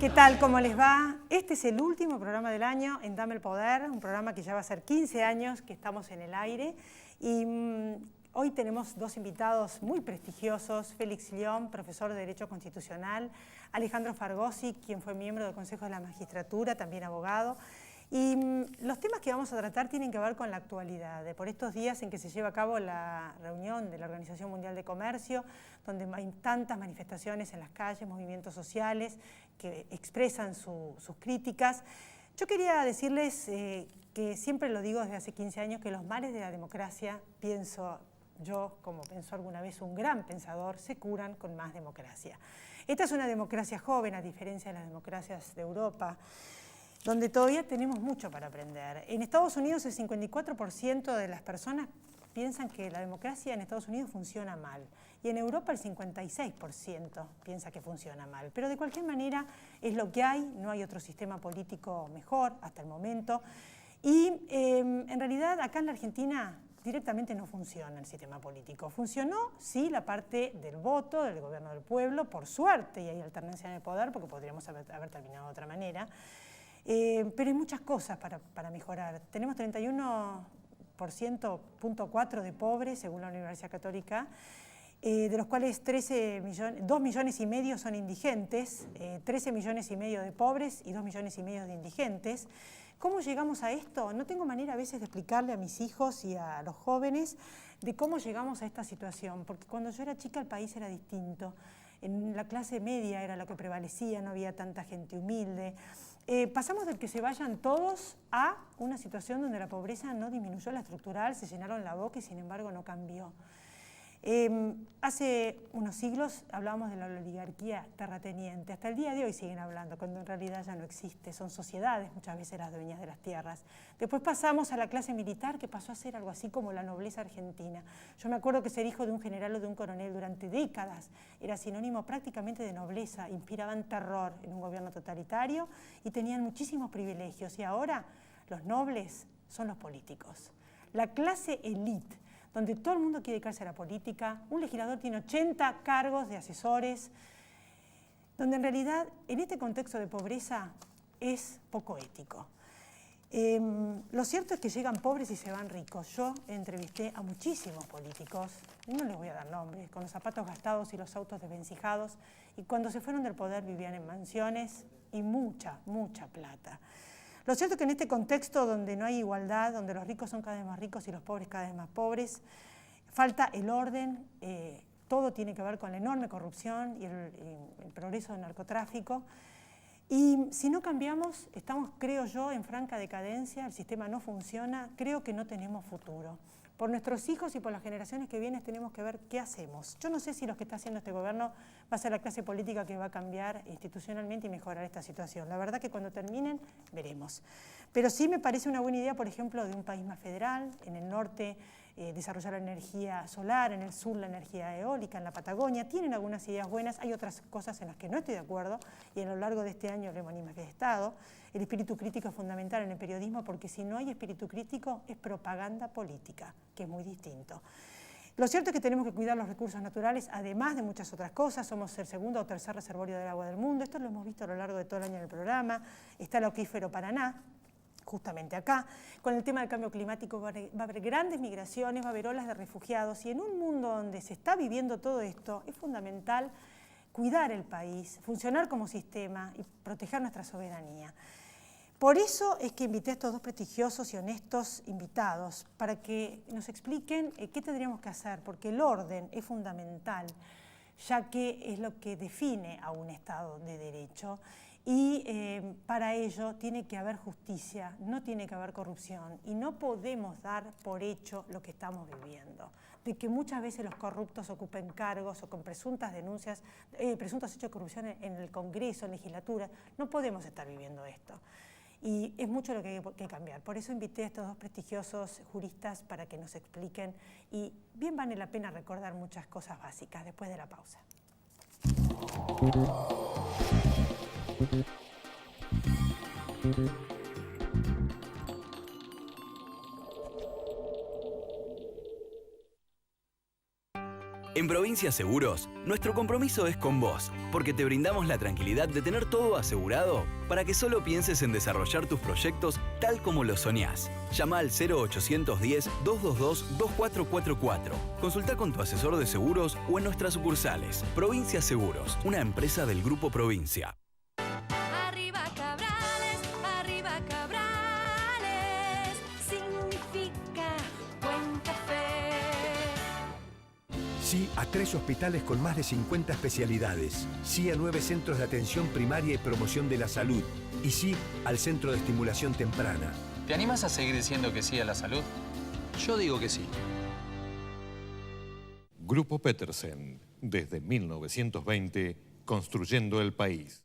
¿Qué tal? ¿Cómo les va? Este es el último programa del año en Dame el Poder, un programa que ya va a ser 15 años que estamos en el aire. Y hoy tenemos dos invitados muy prestigiosos, Félix León, profesor de Derecho Constitucional, Alejandro Fargosi, quien fue miembro del Consejo de la Magistratura, también abogado. Y los temas que vamos a tratar tienen que ver con la actualidad, por estos días en que se lleva a cabo la reunión de la Organización Mundial de Comercio, donde hay tantas manifestaciones en las calles, movimientos sociales que expresan sus críticas. Yo quería decirles que siempre lo digo desde hace 15 años, que los males de la democracia, pienso yo, como pensó alguna vez un gran pensador, se curan con más democracia. Esta es una democracia joven, a diferencia de las democracias de Europa, donde todavía tenemos mucho para aprender. En Estados Unidos el 54% de las personas piensan que la democracia en Estados Unidos funciona mal. Y en Europa el 56% piensa que funciona mal. Pero de cualquier manera es lo que hay, no hay otro sistema político mejor hasta el momento. Y en realidad acá en la Argentina directamente no funciona el sistema político. Funcionó, sí, la parte del voto, del gobierno del pueblo, por suerte, y hay alternancia en el poder, porque podríamos haber terminado de otra manera. Pero hay muchas cosas para mejorar. Tenemos 31,4% de pobres, según la Universidad Católica, de los cuales 2,5 millones son indigentes, 13,5 millones de pobres y 2,5 millones de indigentes. ¿Cómo llegamos a esto? No tengo manera a veces de explicarle a mis hijos y a los jóvenes de cómo llegamos a esta situación, porque cuando yo era chica el país era distinto. En la clase media era lo que prevalecía, no había tanta gente humilde. Pasamos de que se vayan todos a una situación donde la pobreza no disminuyó, la estructural, se llenaron la boca y sin embargo no cambió. Hace unos siglos hablábamos de la oligarquía terrateniente, hasta el día de hoy siguen hablando, cuando en realidad ya no existe, son sociedades muchas veces las dueñas de las tierras. Después pasamos a la clase militar, que pasó a ser algo así como la nobleza argentina. Yo me acuerdo que ser hijo de un general o de un coronel durante décadas era sinónimo prácticamente de nobleza, inspiraban terror en un gobierno totalitario y tenían muchísimos privilegios. Y ahora los nobles son los políticos. La clase élite, donde todo el mundo quiere dedicarse a la política, un legislador tiene 80 cargos de asesores, donde en realidad en este contexto de pobreza es poco ético. Lo cierto es que llegan pobres y se van ricos. Yo entrevisté a muchísimos políticos, no les voy a dar nombres, con los zapatos gastados y los autos desvencijados, y cuando se fueron del poder vivían en mansiones y mucha plata. Lo cierto es que en este contexto donde no hay igualdad, donde los ricos son cada vez más ricos y los pobres cada vez más pobres, falta el orden, todo tiene que ver con la enorme corrupción y el progreso del narcotráfico. Y si no cambiamos, estamos, creo yo, en franca decadencia, el sistema no funciona, creo que no tenemos futuro. Por nuestros hijos y por las generaciones que vienen tenemos que ver qué hacemos. Yo no sé si lo que está haciendo este gobierno va a ser la clase política que va a cambiar institucionalmente y mejorar esta situación. La verdad que cuando terminen, veremos. Pero sí me parece una buena idea, por ejemplo, de un país más federal, en el norte desarrollar la energía solar, en el sur la energía eólica, en la Patagonia. Tienen algunas ideas buenas, hay otras cosas en las que no estoy de acuerdo y a lo largo de este año lo hemos manifestado. El espíritu crítico es fundamental en el periodismo porque si no hay espíritu crítico es propaganda política, que es muy distinto. Lo cierto es que tenemos que cuidar los recursos naturales, además de muchas otras cosas. Somos el segundo o tercer reservorio del agua del mundo. Esto lo hemos visto a lo largo de todo el año en el programa. Está el acuífero Paraná, justamente acá. Con el tema del cambio climático va a haber grandes migraciones, va a haber olas de refugiados. Y en un mundo donde se está viviendo todo esto, es fundamental cuidar el país, funcionar como sistema y proteger nuestra soberanía. Por eso es que invité a estos dos prestigiosos y honestos invitados, para que nos expliquen qué tendríamos que hacer, porque el orden es fundamental, ya que es lo que define a un Estado de Derecho, y para ello tiene que haber justicia, no tiene que haber corrupción, y no podemos dar por hecho lo que estamos viviendo, de que muchas veces los corruptos ocupen cargos o con presuntas denuncias, presuntos hechos de corrupción en el Congreso, en legislatura. No podemos estar viviendo esto. Y es mucho lo que hay que cambiar. Por eso invité a estos dos prestigiosos juristas para que nos expliquen. Y bien vale la pena recordar muchas cosas básicas después de la pausa. En Provincia Seguros, nuestro compromiso es con vos, porque te brindamos la tranquilidad de tener todo asegurado para que solo pienses en desarrollar tus proyectos tal como lo soñás. Llama al 0810-222-2444. Consulta con tu asesor de seguros o en nuestras sucursales. Provincia Seguros, una empresa del Grupo Provincia. Arriba Cabrales, significa buen café. Sí a 3 hospitales con más de 50 especialidades. Sí a 9 centros de atención primaria y promoción de la salud. Y sí al Centro de Estimulación Temprana. ¿Te animas a seguir diciendo que sí a la salud? Yo digo que sí. Grupo Petersen, desde 1920, construyendo el país.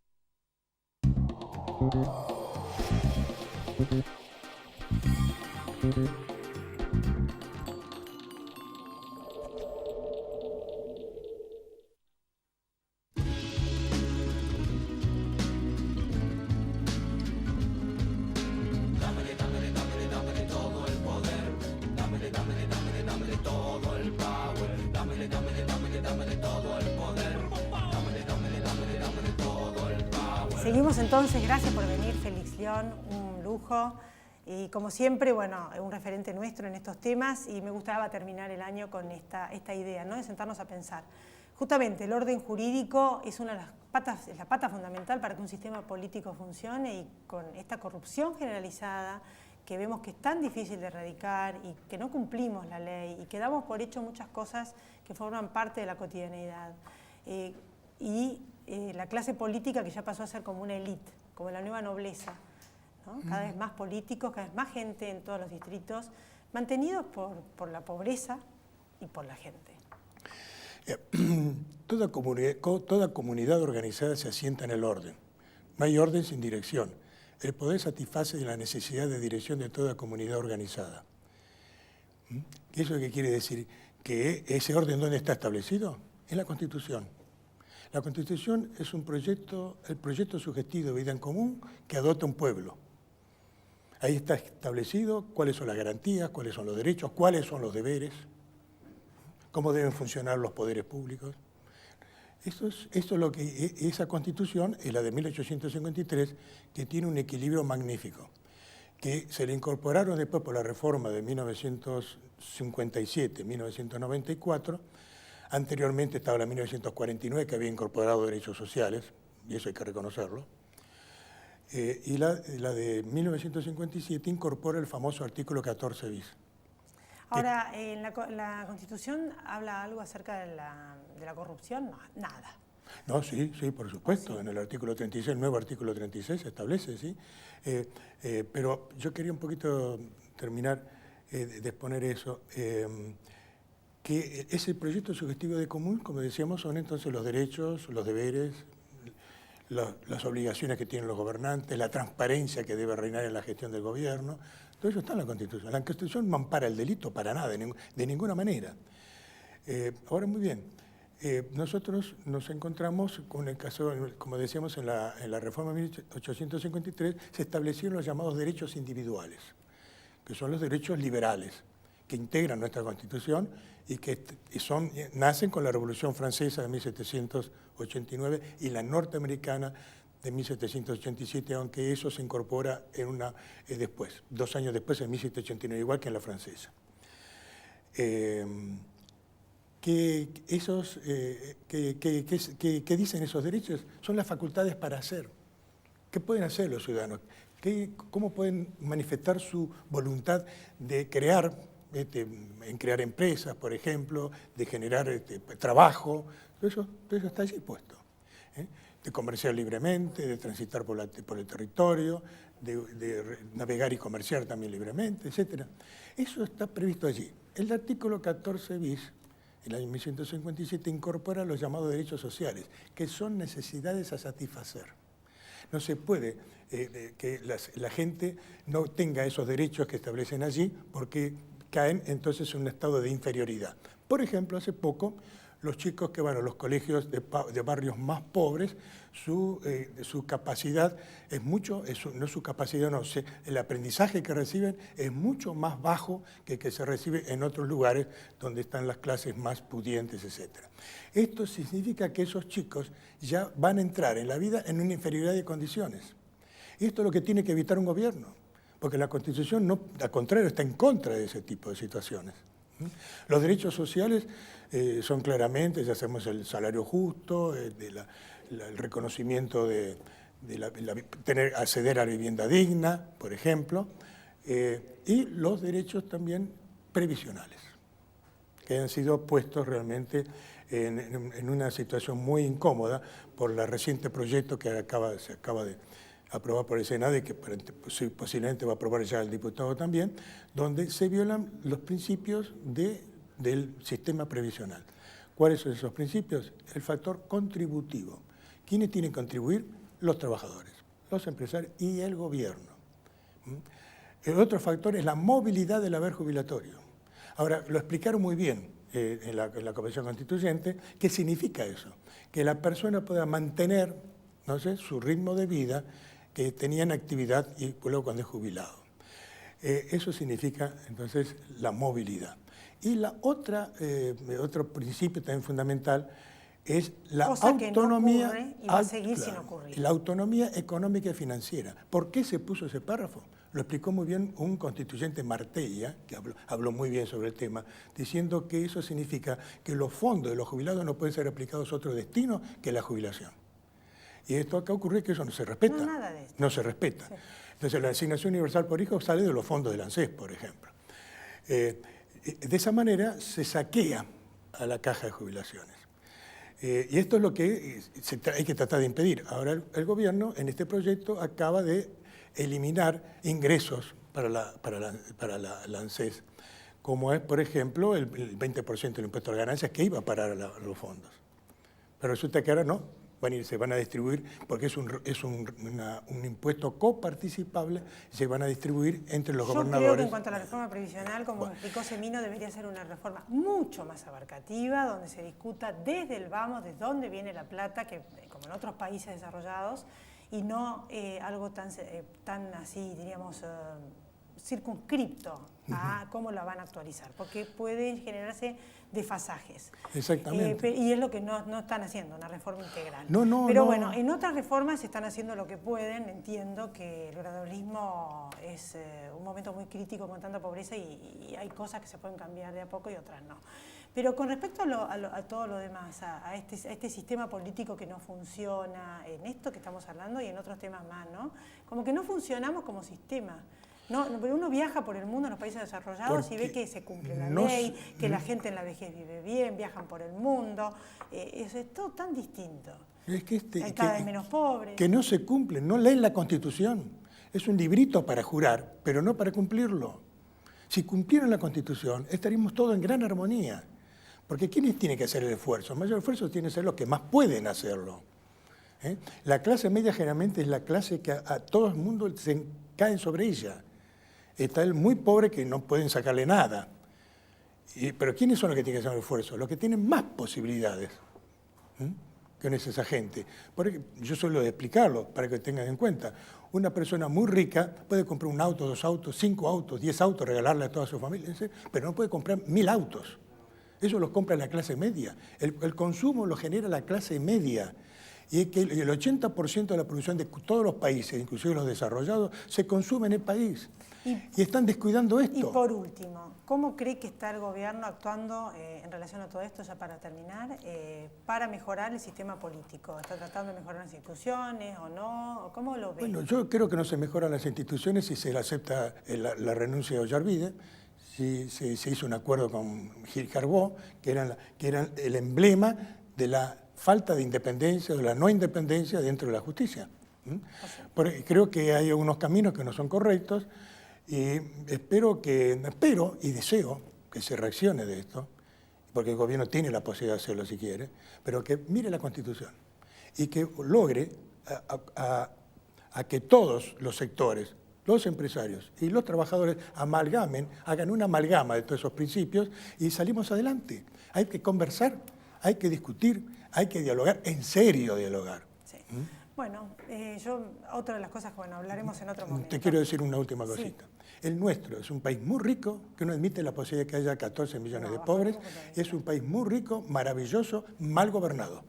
Seguimos entonces, gracias por venir, Félix León, un lujo. Y como siempre, bueno, un referente nuestro en estos temas y me gustaba terminar el año con esta idea, ¿no? De sentarnos a pensar. Justamente el orden jurídico es una de las patas, es la pata fundamental para que un sistema político funcione y con esta corrupción generalizada que vemos que es tan difícil de erradicar y que no cumplimos la ley y que damos por hecho muchas cosas que forman parte de la cotidianeidad. La clase política que ya pasó a ser como una élite, como la nueva nobleza, ¿no? Cada vez más políticos, cada vez más gente en todos los distritos, mantenidos por la pobreza y por la gente. Toda comunidad organizada se asienta en el orden. No hay orden sin dirección. El poder satisface la necesidad de dirección de toda comunidad organizada. ¿Eso qué quiere decir? Que ese orden, ¿dónde está establecido? En la Constitución. La Constitución es el proyecto sugestivo de vida en común que adopta un pueblo. Ahí está establecido cuáles son las garantías, cuáles son los derechos, cuáles son los deberes, cómo deben funcionar los poderes públicos. Esa Constitución es la de 1853, que tiene un equilibrio magnífico, que se le incorporaron después por la reforma de 1957, 1994. Anteriormente estaba la 1949, que había incorporado derechos sociales, y eso hay que reconocerlo. Y la de 1957 incorpora el famoso artículo 14 bis. Ahora, ¿la Constitución habla algo acerca de la corrupción? No, nada. No, sí, por supuesto. ¿Sí? En el artículo 36, el nuevo artículo 36 se establece, sí. Pero yo quería un poquito terminar de exponer eso. Que ese proyecto sugestivo de común, como decíamos, son entonces los derechos, los deberes, las obligaciones que tienen los gobernantes, la transparencia que debe reinar en la gestión del gobierno. Todo eso está en la Constitución. La Constitución no ampara el delito para nada, de ninguna manera. Ahora, muy bien, nosotros nos encontramos con el caso, como decíamos, en la reforma de 1853, se establecieron los llamados derechos individuales, que son los derechos liberales, que integran nuestra Constitución y que nacen con la Revolución Francesa de 1789 y la norteamericana de 1787, aunque eso se incorpora después, 2 años después, en 1789, igual que en la francesa. ¿Qué dicen esos derechos? Son las facultades para hacer. ¿Qué pueden hacer los ciudadanos? ¿Cómo pueden manifestar su voluntad de crear empresas, por ejemplo, de generar trabajo? Todo eso está allí puesto. De comerciar libremente, de transitar por el territorio, de navegar y comerciar también libremente, etc. Eso está previsto allí. El artículo 14 bis, el año 1957, incorpora los llamados derechos sociales, que son necesidades a satisfacer. No se puede que la gente no tenga esos derechos que establecen allí porque caen entonces en un estado de inferioridad. Por ejemplo, hace poco los chicos que van a los colegios de barrios más pobres, su capacidad es mucho, no su capacidad, no, el aprendizaje que reciben es mucho más bajo que el que se recibe en otros lugares donde están las clases más pudientes, etc. Esto significa que esos chicos ya van a entrar en la vida en una inferioridad de condiciones. Y esto es lo que tiene que evitar un gobierno, porque la Constitución, no, al contrario, está en contra de ese tipo de situaciones. Los derechos sociales son claramente, ya hacemos el salario justo, el reconocimiento de acceder a la vivienda digna, por ejemplo, y los derechos también previsionales, que han sido puestos realmente en una situación muy incómoda por el reciente proyecto que se acaba de aprobar por el Senado y que posiblemente va a aprobar ya el diputado también, donde se violan los principios del sistema previsional. ¿Cuáles son esos principios? El factor contributivo. ¿Quiénes tienen que contribuir? Los trabajadores, los empresarios y el gobierno. El otro factor es la movilidad del haber jubilatorio. Ahora, lo explicaron muy bien en la Convención Constituyente. ¿Qué significa eso? Que la persona pueda mantener, no sé, su ritmo de vida que tenía en actividad y luego cuando es jubilado. Eso significa entonces la movilidad. Y la otro principio también fundamental es la autonomía. Que no ocurre y va a seguir sin ocurrir. La autonomía económica y financiera. ¿Por qué se puso ese párrafo? Lo explicó muy bien un constituyente Martella, que habló muy bien sobre el tema, diciendo que eso significa que los fondos de los jubilados no pueden ser aplicados a otro destino que la jubilación. Y esto acá ocurre que eso no se respeta. No, nada de esto. No se respeta. Sí. Entonces, la asignación universal por hijo sale de los fondos del ANSES, por ejemplo. De esa manera se saquea a la caja de jubilaciones. Y esto es lo que hay que tratar de impedir. Ahora el gobierno en este proyecto acaba de eliminar ingresos para la ANSES, como es, por ejemplo, el 20% del impuesto a las ganancias que iba a parar a los fondos. Pero resulta que ahora no. Se van a distribuir, porque es un impuesto coparticipable, se van a distribuir entre los gobernadores. Yo creo que en cuanto a la reforma previsional, como explicó Semino, debería ser una reforma mucho más abarcativa, donde se discuta desde el vamos, desde dónde viene la plata, que como en otros países desarrollados, y no algo tan así, diríamos, circunscripto a cómo la van a actualizar, porque pueden generarse desfasajes. Exactamente. Y es lo que no están haciendo, una reforma integral. Pero bueno, en otras reformas están haciendo lo que pueden. Entiendo que el gradualismo es un momento muy crítico con tanta pobreza y hay cosas que se pueden cambiar de a poco y otras no. Pero con respecto a todo lo demás, a este sistema político que no funciona, en esto que estamos hablando y en otros temas más, ¿no? Como que no funcionamos como sistema. No, pero uno viaja por el mundo en los países desarrollados y ve que se cumple la ley, que la gente en la vejez vive bien, viajan por el mundo. Eso es todo tan distinto. Es que hay cada vez menos pobres. Que no se cumple, no leen la Constitución. Es un librito para jurar, pero no para cumplirlo. Si cumplieran la Constitución, estaríamos todos en gran armonía. Porque ¿quiénes tienen que hacer el esfuerzo? El mayor esfuerzo tiene que ser los que más pueden hacerlo. La clase media generalmente es la clase que a todo el mundo se caen sobre ella. Está el muy pobre que no pueden sacarle nada. Pero ¿quiénes son los que tienen que hacer el esfuerzo? Los que tienen más posibilidades que es esa gente. Porque yo suelo explicarlo para que tengan en cuenta. Una persona muy rica puede comprar un auto, 2 autos, 5 autos, 10 autos, regalarle a toda su familia, pero no puede comprar 1000 autos. Eso los compra la clase media. El consumo lo genera la clase media. Y es que el 80% de la producción de todos los países, inclusive los desarrollados, se consume en el país. Y están descuidando esto. Y por último, ¿cómo cree que está el gobierno actuando en relación a todo esto, ya para terminar, para mejorar el sistema político? ¿Está tratando de mejorar las instituciones o no? ¿Cómo lo ve? Bueno, yo creo que no se mejoran las instituciones si se le acepta la renuncia de Ollarvide, si se hizo un acuerdo con Gil Carbó, que eran el emblema de la falta de independencia, de la no independencia dentro de la justicia. Porque creo que hay algunos caminos que no son correctos y espero y deseo que se reaccione de esto, porque el gobierno tiene la posibilidad de hacerlo si quiere, pero que mire la Constitución y que logre a que todos los sectores, los empresarios y los trabajadores hagan una amalgama de todos esos principios y salimos adelante. Hay que conversar. hay que discutir, hay que dialogar, en serio dialogar. Sí. Bueno, otra de las cosas que bueno, hablaremos en otro momento. Te quiero decir una última Sí. cosita. El nuestro es un país muy rico, que no admite la posibilidad de que haya 14 millones de pobres. Es un país muy rico, maravilloso, mal gobernado.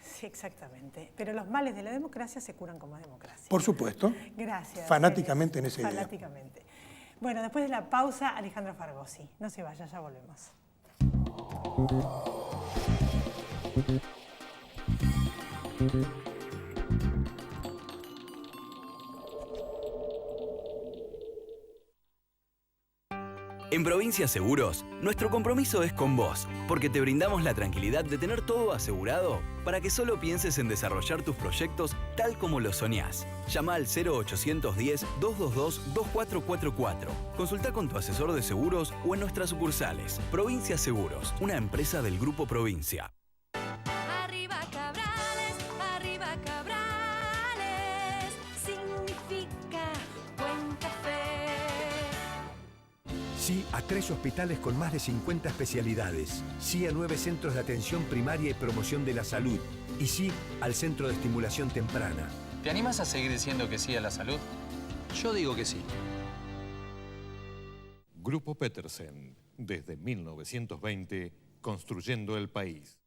Sí, exactamente. Pero los males de la democracia se curan como democracia. Por supuesto. Gracias. Fanáticamente en ese día. Fanáticamente. Bueno, después de la pausa, Alejandro Fargosi. No se vaya, ya volvemos. En Provincia Seguros, nuestro compromiso es con vos, porque te brindamos la tranquilidad de tener todo asegurado para que solo pienses en desarrollar tus proyectos tal como lo soñás. Llama al 0810-222-2444. Consulta con tu asesor de seguros o en nuestras sucursales. Provincia Seguros, una empresa del Grupo Provincia. Arriba Cabrales, significa buen café. Sí a 3 hospitales con más de 50 especialidades. Sí a 9 centros de atención primaria y promoción de la salud. Y sí al Centro de Estimulación Temprana. ¿Te animas a seguir diciendo que sí a la salud? Yo digo que sí. Grupo Petersen, desde 1920, construyendo el país.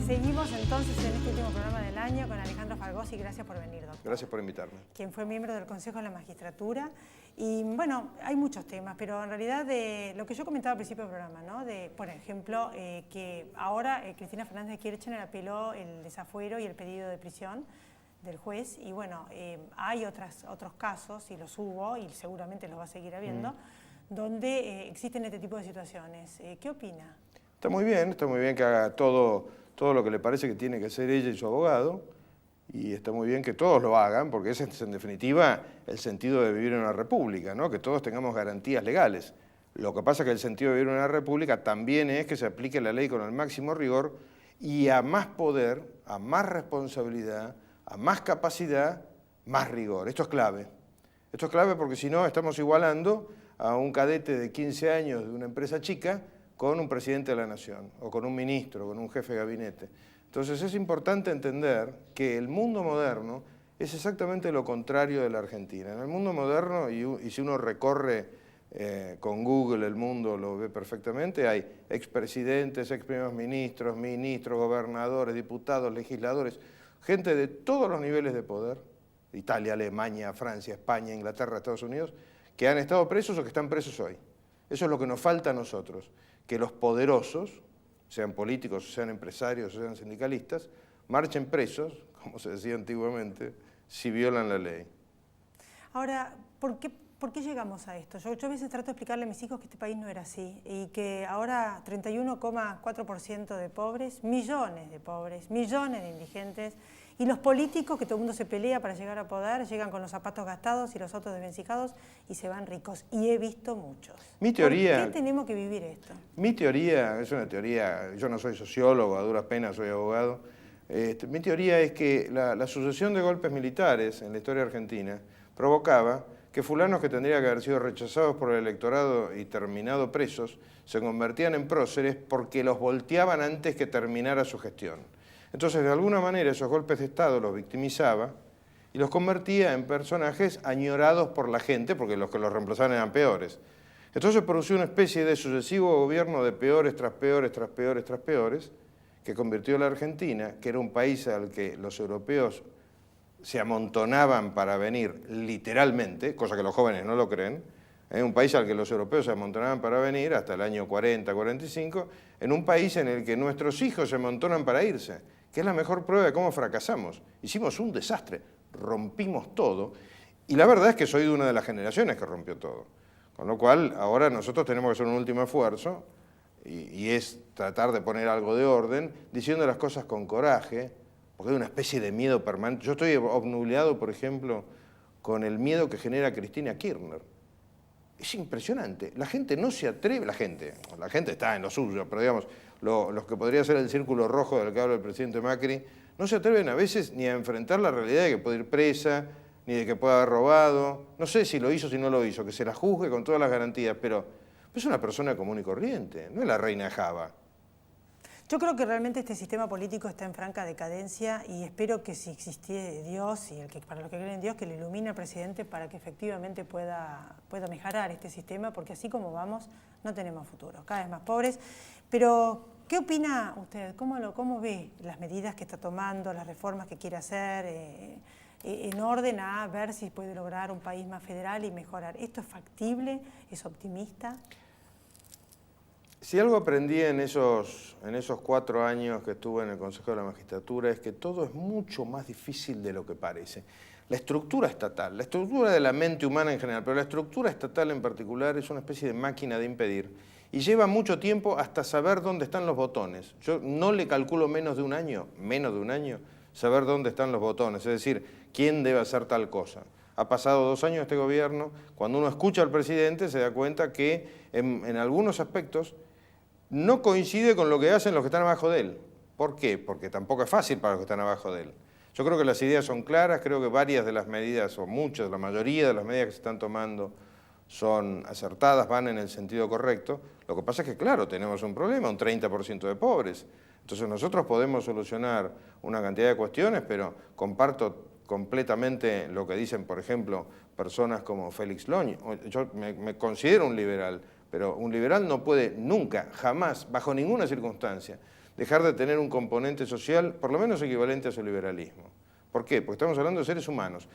Seguimos entonces en este último programa del año con Alejandro Fargosi. Gracias por venir, doctor. Gracias por invitarme. Quien fue miembro del Consejo de la Magistratura. Y bueno, hay muchos temas, pero en realidad de lo que yo comentaba al principio del programa, ¿no? De, por ejemplo, que ahora Cristina Fernández de Kirchner apeló el desafuero y el pedido de prisión del juez. Y bueno, hay otros casos, y los hubo, y seguramente los va a seguir habiendo, donde existen este tipo de situaciones. ¿Qué opina? Está muy bien que haga todo lo que le parece que tiene que hacer ella y su abogado, y está muy bien que todos lo hagan, porque ese es en definitiva el sentido de vivir en una república, ¿no? Que todos tengamos garantías legales. Lo que pasa es que el sentido de vivir en una república también es que se aplique la ley con el máximo rigor y a más poder, a más responsabilidad, a más capacidad, más rigor. Esto es clave. Esto es clave porque si no estamos igualando a un cadete de 15 años de una empresa chica con un presidente de la nación, o con un ministro, con un jefe de gabinete. Entonces es importante entender que el mundo moderno es exactamente lo contrario de la Argentina. En el mundo moderno, y si uno recorre con Google el mundo lo ve perfectamente, hay expresidentes, ex primeros ministros, ministros, gobernadores, diputados, legisladores, gente de todos los niveles de poder, Italia, Alemania, Francia, España, Inglaterra, Estados Unidos, que han estado presos o que están presos hoy. Eso es lo que nos falta a nosotros, que los poderosos, sean políticos, sean empresarios, sean sindicalistas, marchen presos, como se decía antiguamente, si violan la ley. Ahora, ¿por qué llegamos a esto? Yo a veces trato de explicarle a mis hijos que este país no era así y que ahora 31,4% de pobres, millones de indigentes, y los políticos, que todo el mundo se pelea para llegar a poder, llegan con los zapatos gastados y los autos desvencijados y se van ricos. Y he visto muchos. Mi teoría, ¿por qué tenemos que vivir esto? Mi teoría, es una teoría, yo no soy sociólogo, a duras penas soy abogado. Mi teoría es que la sucesión de golpes militares en la historia argentina provocaba que fulanos que tendrían que haber sido rechazados por el electorado y terminado presos, se convertían en próceres porque los volteaban antes que terminara su gestión. Entonces, de alguna manera, esos golpes de Estado los victimizaba y los convertía en personajes añorados por la gente, porque los que los reemplazaban eran peores. Entonces produció una especie de sucesivo gobierno de peores tras peores, tras peores, tras peores, que convirtió a la Argentina, que era un país al que los europeos se amontonaban para venir, literalmente, cosa que los jóvenes no lo creen, un país al que los europeos se amontonaban para venir hasta el año 40, 45, en un país en el que nuestros hijos se amontonan para irse, que es la mejor prueba de cómo fracasamos. Hicimos un desastre, rompimos todo, y la verdad es que soy de una de las generaciones que rompió todo. Con lo cual, ahora nosotros tenemos que hacer un último esfuerzo y es tratar de poner algo de orden, diciendo las cosas con coraje, porque hay una especie de miedo permanente. Yo estoy obnubilado, por ejemplo, con el miedo que genera Cristina Kirchner. Es impresionante. La gente no se atreve, la gente está en lo suyo, pero digamos, los que podría ser el círculo rojo del que habla el presidente Macri, no se atreven a veces ni a enfrentar la realidad de que puede ir presa, ni de que pueda haber robado. No sé si lo hizo, si no lo hizo, que se la juzgue con todas las garantías, pero es una persona común y corriente, no es la reina de Java. Yo creo que realmente este sistema político está en franca decadencia y espero que si existiera Dios, y para los que creen en Dios, que le ilumine al presidente para que efectivamente pueda mejorar este sistema, porque así como vamos, no tenemos futuro, cada vez más pobres. Pero, ¿qué opina usted? ¿Cómo ve las medidas que está tomando, las reformas que quiere hacer en orden a ver si puede lograr un país más federal y mejorar? ¿Esto es factible? ¿Es optimista? Si algo aprendí en esos 4 años que estuve en el Consejo de la Magistratura es que todo es mucho más difícil de lo que parece. La estructura estatal, la estructura de la mente humana en general, pero la estructura estatal en particular es una especie de máquina de impedir y lleva mucho tiempo hasta saber dónde están los botones. Yo no le calculo menos de un año, saber dónde están los botones, es decir, quién debe hacer tal cosa. Ha pasado 2 años este gobierno, cuando uno escucha al presidente se da cuenta que en algunos aspectos no coincide con lo que hacen los que están abajo de él. ¿Por qué? Porque tampoco es fácil para los que están abajo de él. Yo creo que las ideas son claras, creo que varias de las medidas, o muchas, la mayoría de las medidas que se están tomando son acertadas, van en el sentido correcto. Lo que pasa es que, claro, tenemos un problema, un 30% de pobres. Entonces nosotros podemos solucionar una cantidad de cuestiones, pero comparto completamente lo que dicen, por ejemplo, personas como Félix Loñ. Yo me considero un liberal, pero un liberal no puede nunca, jamás, bajo ninguna circunstancia, dejar de tener un componente social por lo menos equivalente a su liberalismo. ¿Por qué? Porque estamos hablando de seres humanos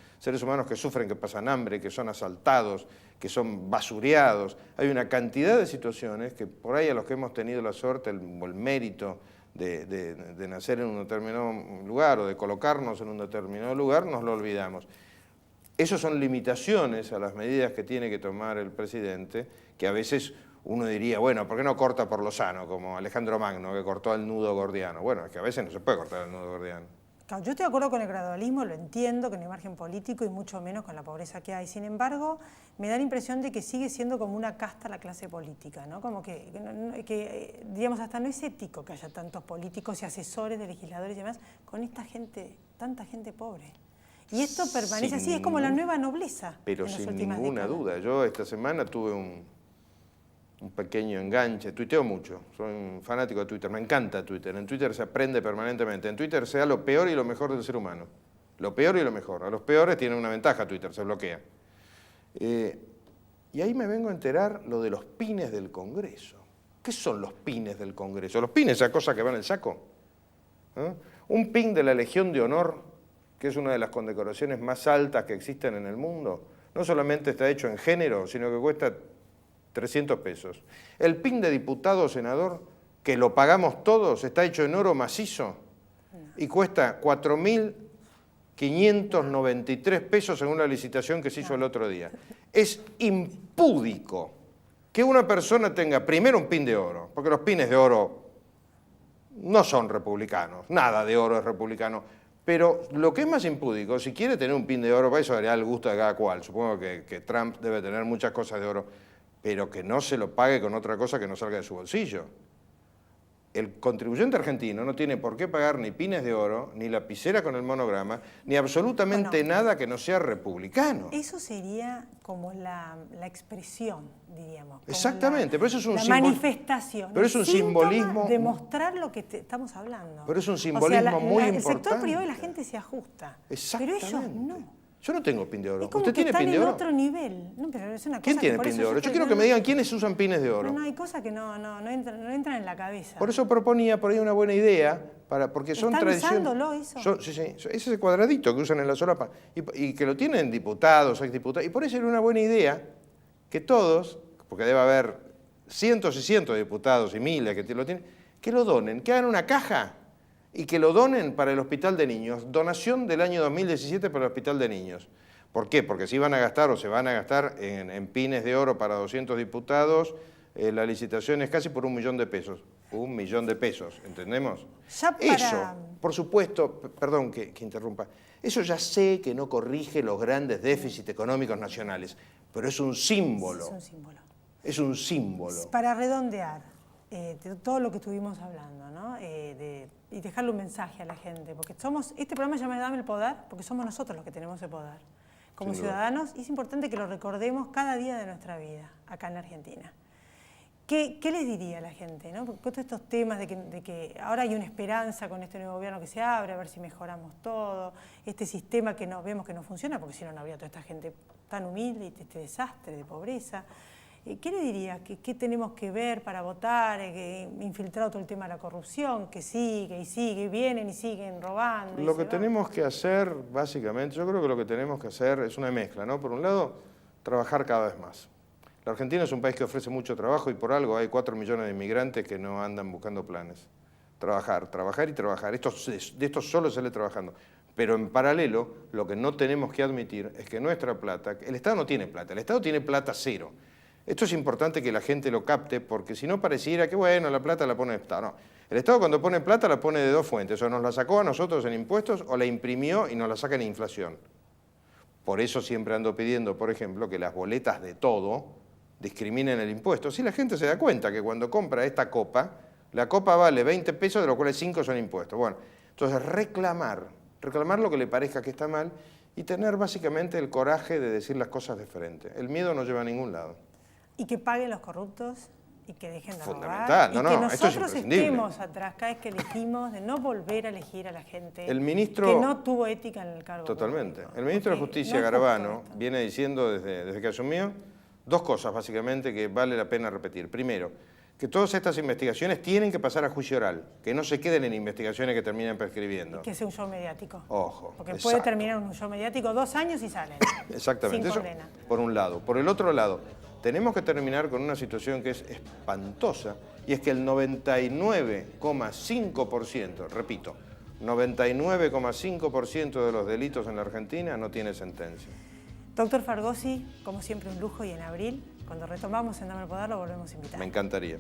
que sufren, que pasan hambre, que son asaltados, que son basureados. Hay una cantidad de situaciones que por ahí a los que hemos tenido la suerte o el mérito de nacer en un determinado lugar o de colocarnos en un determinado lugar, nos lo olvidamos. Esas son limitaciones a las medidas que tiene que tomar el presidente, que a veces uno diría, bueno, ¿por qué no corta por lo sano, como Alejandro Magno, que cortó el nudo gordiano? Bueno, es que a veces no se puede cortar el nudo gordiano. Claro, yo estoy de acuerdo con el gradualismo, lo entiendo, que no hay margen político y mucho menos con la pobreza que hay. Sin embargo, me da la impresión de que sigue siendo como una casta la clase política, ¿no? Como que digamos, hasta no es ético que haya tantos políticos y asesores de legisladores y demás con esta gente, tanta gente pobre. Y esto permanece así, es como la nueva nobleza. Pero sin ninguna duda. Yo esta semana tuve un pequeño enganche, tuiteo mucho, soy un fanático de Twitter, me encanta Twitter, en Twitter se aprende permanentemente, en Twitter se da lo peor y lo mejor del ser humano, lo peor y lo mejor, a los peores tiene una ventaja Twitter, se bloquea. Y ahí me vengo a enterar lo de los pines del Congreso. ¿Qué son los pines del Congreso? Los pines, esa cosa que va en el saco. Un pin de la Legión de Honor, que es una de las condecoraciones más altas que existen en el mundo, no solamente está hecho en género, sino que cuesta 300 pesos. El pin de diputado o senador, que lo pagamos todos, está hecho en oro macizo y cuesta 4.593 pesos según la licitación que se hizo el otro día. Es impúdico que una persona tenga primero un pin de oro, porque los pines de oro no son republicanos, nada de oro es republicano, pero lo que es más impúdico, si quiere tener un pin de oro, para eso daría el gusto de cada cual, supongo que Trump debe tener muchas cosas de oro, pero que no se lo pague con otra cosa que no salga de su bolsillo. El contribuyente argentino no tiene por qué pagar ni pines de oro, ni lapicera con el monograma, ni absolutamente nada que no sea republicano. Eso sería como la expresión, diríamos. Exactamente, pero eso es un la manifestación. Pero es un simbolismo. Demostrar lo que estamos hablando. Pero es un simbolismo muy importante. El sector privado y la gente se ajusta. Exactamente. Pero ellos no. Yo no tengo pin de oro. Es como ¿Usted que tiene están pin de en oro? otro nivel. No, pero es una cosa ¿Quién tiene pin de oro? Yo quiero que me digan quiénes usan pines de oro. No, hay cosas que no entran en la cabeza. Por eso proponía por ahí una buena idea, porque son tradiciones. ¿Están usándolo eso? Sí, ese cuadradito que usan en la solapa, y que lo tienen diputados, exdiputados, y por eso era una buena idea que todos, porque debe haber cientos y cientos de diputados y miles que lo tienen, que lo donen, que hagan una caja y que lo donen para el Hospital de Niños, donación del año 2017 para el Hospital de Niños. ¿Por qué? Porque si van a gastar o se van a gastar en pines de oro para 200 diputados, la licitación es casi por 1 millón de pesos. 1 millón de pesos, ¿entendemos? Ya para... Eso, por supuesto, perdón que interrumpa, eso ya sé que no corrige los grandes déficits económicos nacionales, pero es un símbolo. Es un símbolo. Es un símbolo. Para redondear de todo lo que estuvimos hablando, ¿no? Y dejarle un mensaje a la gente, porque este programa se llama Dame el Poder, porque somos nosotros los que tenemos el poder, como ciudadanos, y es importante que lo recordemos cada día de nuestra vida, acá en la Argentina. ¿Qué les diría a la gente, ¿no? Porque todos estos temas de que ahora hay una esperanza con este nuevo gobierno que se abre, a ver si mejoramos todo, este sistema que vemos que no funciona, porque si no, no habría toda esta gente tan humilde y este desastre de pobreza. ¿Qué le diría? ¿Qué tenemos que ver para votar? Infiltrado todo el tema de la corrupción, que sigue y sigue, vienen y siguen robando. Lo que tenemos que hacer, básicamente, yo creo que lo que tenemos que hacer es una mezcla, ¿no? Por un lado, trabajar cada vez más. La Argentina es un país que ofrece mucho trabajo y por algo hay 4 millones de inmigrantes que no andan buscando planes. Trabajar, trabajar y trabajar. De esto solo sale trabajando. Pero en paralelo, lo que no tenemos que admitir es que nuestra plata, el Estado no tiene plata, el Estado tiene plata cero. Esto es importante que la gente lo capte porque si no pareciera que, bueno, la plata la pone el Estado. No, el Estado cuando pone plata la pone de 2 fuentes, o nos la sacó a nosotros en impuestos o la imprimió y nos la saca en inflación. Por eso siempre ando pidiendo, por ejemplo, que las boletas de todo discriminen el impuesto. Si la gente se da cuenta que cuando compra esta copa, la copa vale 20 pesos, de los cuales 5 son impuestos. Bueno, entonces reclamar lo que le parezca que está mal y tener básicamente el coraje de decir las cosas de frente. El miedo no lleva a ningún lado. Y que paguen los corruptos y que dejen de Fundamental, robar. no, y que esto es nosotros imprescindible. estemos atrás cada vez que elegimos de no volver a elegir a la gente El ministro, que no tuvo ética en el cargo totalmente. público. El ministro de Porque Justicia, no es justo Garabano, esto. viene diciendo desde que asumió 2 cosas básicamente que vale la pena repetir. Primero, que todas estas investigaciones tienen que pasar a juicio oral, que no se queden en investigaciones que terminan prescribiendo. Que sea un show mediático. Ojo. Porque exacto. puede terminar en un show mediático 2 años y salen. Exactamente. Sin Eso, condena. por un lado. Por el otro lado, tenemos que terminar con una situación que es espantosa, y es que el 99,5%, repito, 99,5% de los delitos en la Argentina no tiene sentencia. Doctor Fargosi, como siempre un lujo, y en abril, cuando retomamos en Dame el Poder, lo volvemos a invitar. Me encantaría.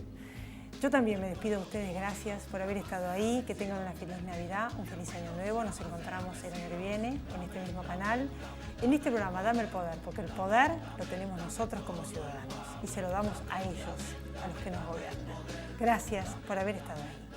Yo también me despido de ustedes, gracias por haber estado ahí, que tengan una feliz Navidad, un feliz Año Nuevo, nos encontramos el año que viene en este mismo canal, en este programa Dame el Poder, porque el poder lo tenemos nosotros como ciudadanos y se lo damos a ellos, a los que nos gobiernan. Gracias por haber estado ahí.